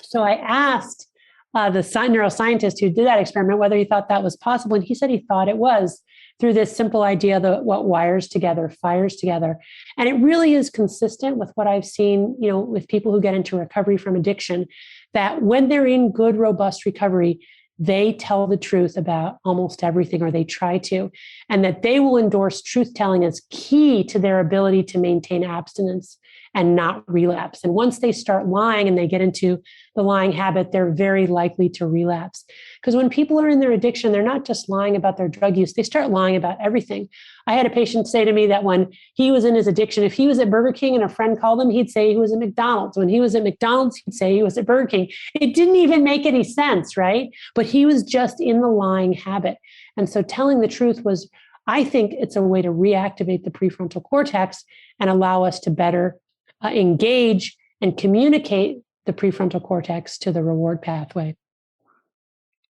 So I asked the neuroscientist who did that experiment whether he thought that was possible. And he said he thought it was, through this simple idea that what wires together fires together. And it really is consistent with what I've seen, with people who get into recovery from addiction, that when they're in good, robust recovery, they tell the truth about almost everything, or they try to, and that they will endorse truth telling as key to their ability to maintain abstinence and not relapse. And once they start lying and they get into the lying habit, they're very likely to relapse. Because when people are in their addiction, they're not just lying about their drug use, they start lying about everything. I had a patient say to me that when he was in his addiction, if he was at Burger King and a friend called him, he'd say he was at McDonald's. When he was at McDonald's, he'd say he was at Burger King. It didn't even make any sense, right? But he was just in the lying habit. And so telling the truth was, I think it's a way to reactivate the prefrontal cortex and allow us to better engage and communicate the prefrontal cortex to the reward pathway.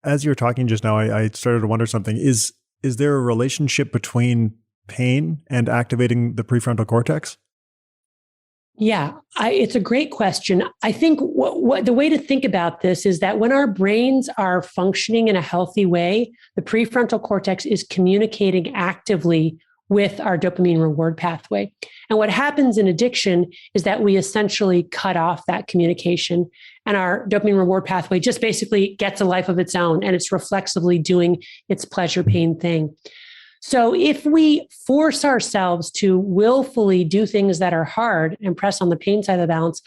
As you were talking just now, I started to wonder something. Is there a relationship between pain and activating the prefrontal cortex? Yeah, it's a great question. I think what the way to think about this is that when our brains are functioning in a healthy way, the prefrontal cortex is communicating actively with our dopamine reward pathway. And what happens in addiction is that we essentially cut off that communication, and our dopamine reward pathway just basically gets a life of its own, and it's reflexively doing its pleasure pain thing. So if we force ourselves to willfully do things that are hard and press on the pain side of the balance,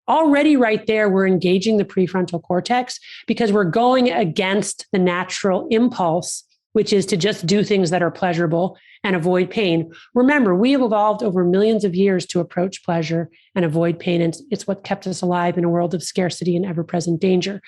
already right there, we're engaging the prefrontal cortex because we're going against the natural impulse, which is to just do things that are pleasurable and avoid pain. Remember, we have evolved over millions of years to approach pleasure and avoid pain. And it's what kept us alive in a world of scarcity and ever-present danger.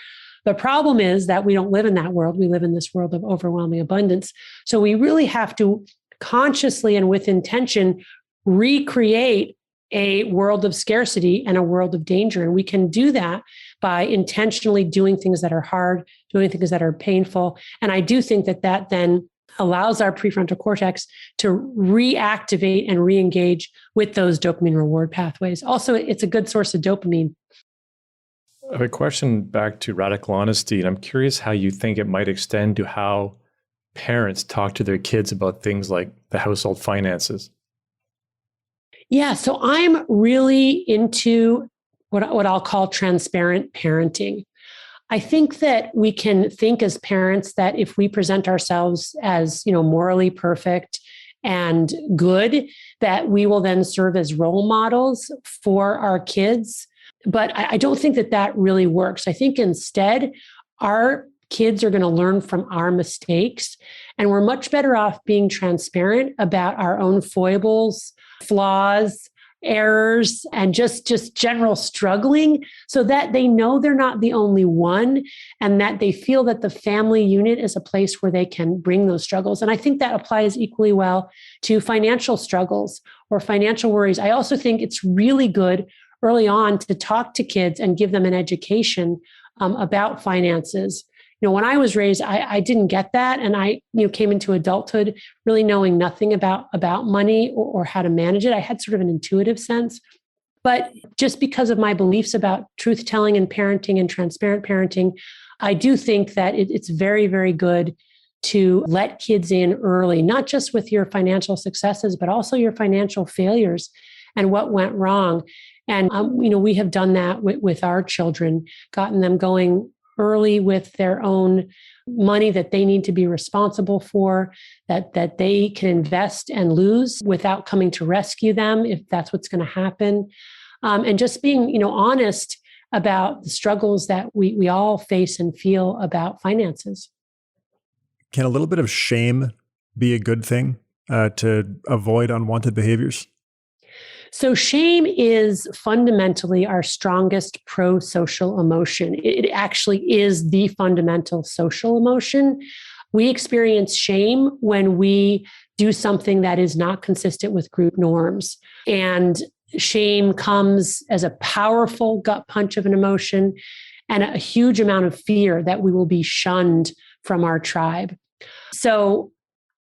The problem is that we don't live in that world. We live in this world of overwhelming abundance. So we really have to consciously and with intention recreate a world of scarcity and a world of danger. And we can do that by intentionally doing things that are hard, doing things that are painful. And I do think that then allows our prefrontal cortex to reactivate and re-engage with those dopamine reward pathways. Also, it's a good source of dopamine. I have a question back to radical honesty, and I'm curious how you think it might extend to how parents talk to their kids about things like the household finances. Yeah, so I'm really into what I'll call transparent parenting. I think that we can think as parents that if we present ourselves as, morally perfect and good, that we will then serve as role models for our kids. But I don't think that really works. I think instead, our kids are going to learn from our mistakes, and we're much better off being transparent about our own foibles, flaws, errors, and just general struggling, so that they know they're not the only one, and that they feel that the family unit is a place where they can bring those struggles. And I think that applies equally well to financial struggles or financial worries. I also think it's really good early on to talk to kids and give them an education about finances. When I was raised, I didn't get that. And I came into adulthood really knowing nothing about money or how to manage it. I had sort of an intuitive sense. But just because of my beliefs about truth-telling and parenting and transparent parenting, I do think that it's very, very good to let kids in early, not just with your financial successes, but also your financial failures and what went wrong. And, we have done that with our children, gotten them going early with their own money that they need to be responsible for, that they can invest and lose without coming to rescue them if that's what's going to happen. And just being, honest about the struggles that we all face and feel about finances. Can a little bit of shame be a good thing to avoid unwanted behaviors? So shame is fundamentally our strongest pro-social emotion. It actually is the fundamental social emotion. We experience shame when we do something that is not consistent with group norms. And shame comes as a powerful gut punch of an emotion and a huge amount of fear that we will be shunned from our tribe. So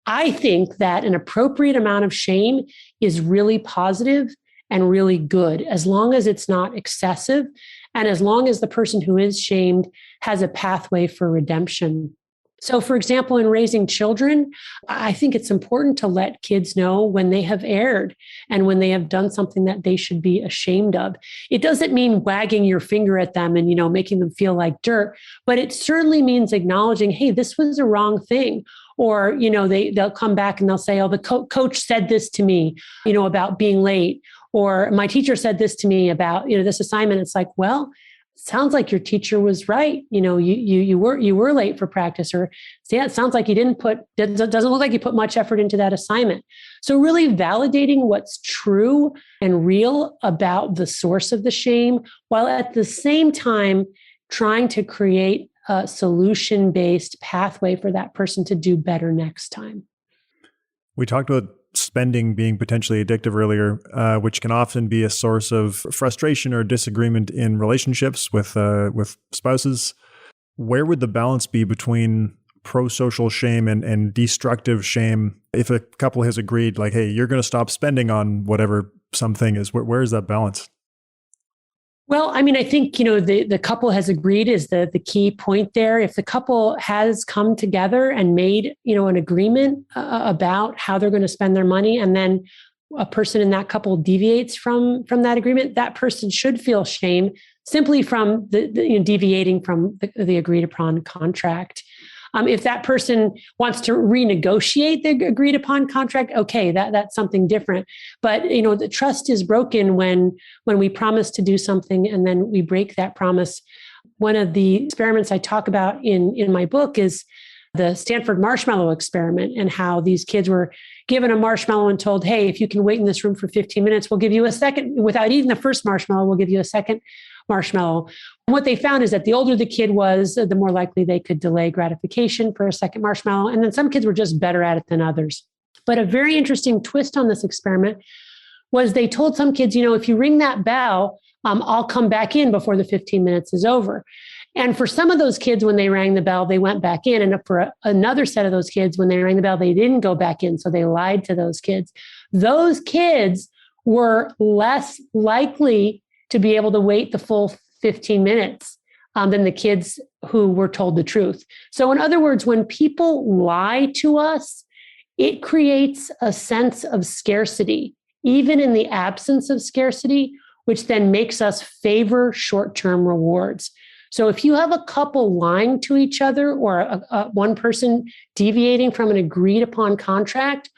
I think that an appropriate amount of shame is really positive and really good, as long as it's not excessive and as long as the person who is shamed has a pathway for redemption. So, for example, in raising children, I think it's important to let kids know when they have erred and when they have done something that they should be ashamed of. It doesn't mean wagging your finger at them and, making them feel like dirt, but it certainly means acknowledging, hey, this was a wrong thing. Or, they'll come back and they'll say, oh, the coach said this to me, about being late. Or my teacher said this to me about, this assignment. It's like, well, sounds like your teacher was right. You were late for practice, or yeah, it sounds like you doesn't look like you put much effort into that assignment. So really validating what's true and real about the source of the shame, while at the same time trying to create a solution-based pathway for that person to do better next time. We talked about spending being potentially addictive earlier, which can often be a source of frustration or disagreement in relationships with spouses. Where would the balance be between pro-social shame and destructive shame if a couple has agreed, like, hey, you're going to stop spending on whatever something is? Where is that balance? Well, I think, the couple has agreed is the key point there. If the couple has come together and made, an agreement about how they're going to spend their money, and then a person in that couple deviates from that agreement, that person should feel shame simply from the deviating from the agreed upon contract. If that person wants to renegotiate the agreed upon contract, okay, that's something different. But the trust is broken when we promise to do something and then we break that promise. One of the experiments I talk about in my book is the Stanford marshmallow experiment, and how these kids were given a marshmallow and told, hey, if you can wait in this room for 15 minutes, we'll give you a second. Without eating the first marshmallow, we'll give you a second marshmallow. And what they found is that the older the kid was, the more likely they could delay gratification for a second marshmallow. And then some kids were just better at it than others. But a very interesting twist on this experiment was they told some kids, if you ring that bell, I'll come back in before the 15 minutes is over. And for some of those kids, when they rang the bell, they went back in. And for another set of those kids, when they rang the bell, they didn't go back in. So they lied to those kids. Those kids were less likely to be able to wait the full 15 minutes than the kids who were told the truth. So in other words, when people lie to us, it creates a sense of scarcity, even in the absence of scarcity, which then makes us favor short-term rewards. So if you have a couple lying to each other or one person deviating from an agreed upon contract,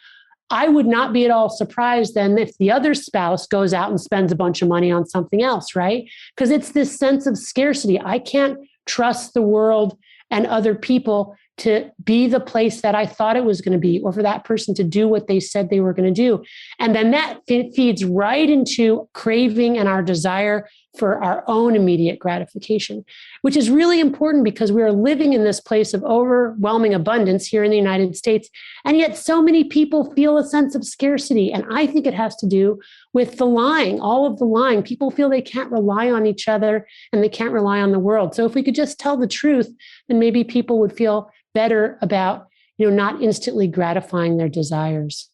I would not be at all surprised then if the other spouse goes out and spends a bunch of money on something else, right? Because it's this sense of scarcity. I can't trust the world and other people to be the place that I thought it was going to be, or for that person to do what they said they were going to do. And then that feeds right into craving and our desire for our own immediate gratification, which is really important because we are living in this place of overwhelming abundance here in the United States. And yet so many people feel a sense of scarcity. And I think it has to do with the lying, all of the lying. People feel they can't rely on each other and they can't rely on the world. So if we could just tell the truth, then maybe people would feel better about, not instantly gratifying their desires.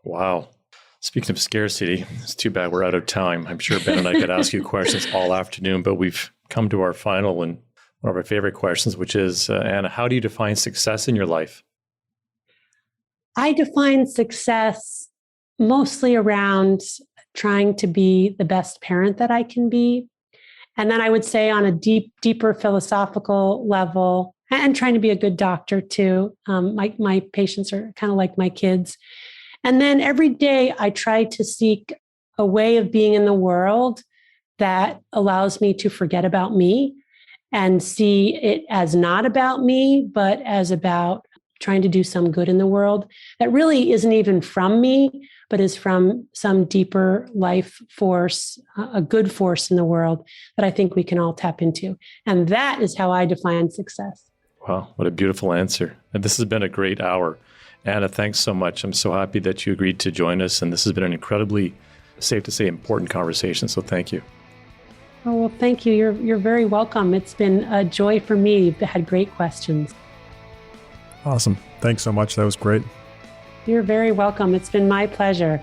Wow. Speaking of scarcity, it's too bad we're out of time. I'm sure Ben and I could ask you questions all afternoon, but we've come to our final and one of our favorite questions, which is, Anna, how do you define success in your life? I define success mostly around trying to be the best parent that I can be. And then I would say on a deeper philosophical level, and trying to be a good doctor too. My patients are kind of like my kids. And then every day I try to seek a way of being in the world that allows me to forget about me and see it as not about me, but as about trying to do some good in the world that really isn't even from me, but is from some deeper life force, a good force in the world that I think we can all tap into. And that is how I define success. Wow, what a beautiful answer. And this has been a great hour. Anna, thanks so much. I'm so happy that you agreed to join us. And this has been an incredibly, safe to say, important conversation. So thank you. Oh, well, thank you. You're very welcome. It's been a joy for me. You've had great questions. Awesome. Thanks so much. That was great. You're very welcome. It's been my pleasure.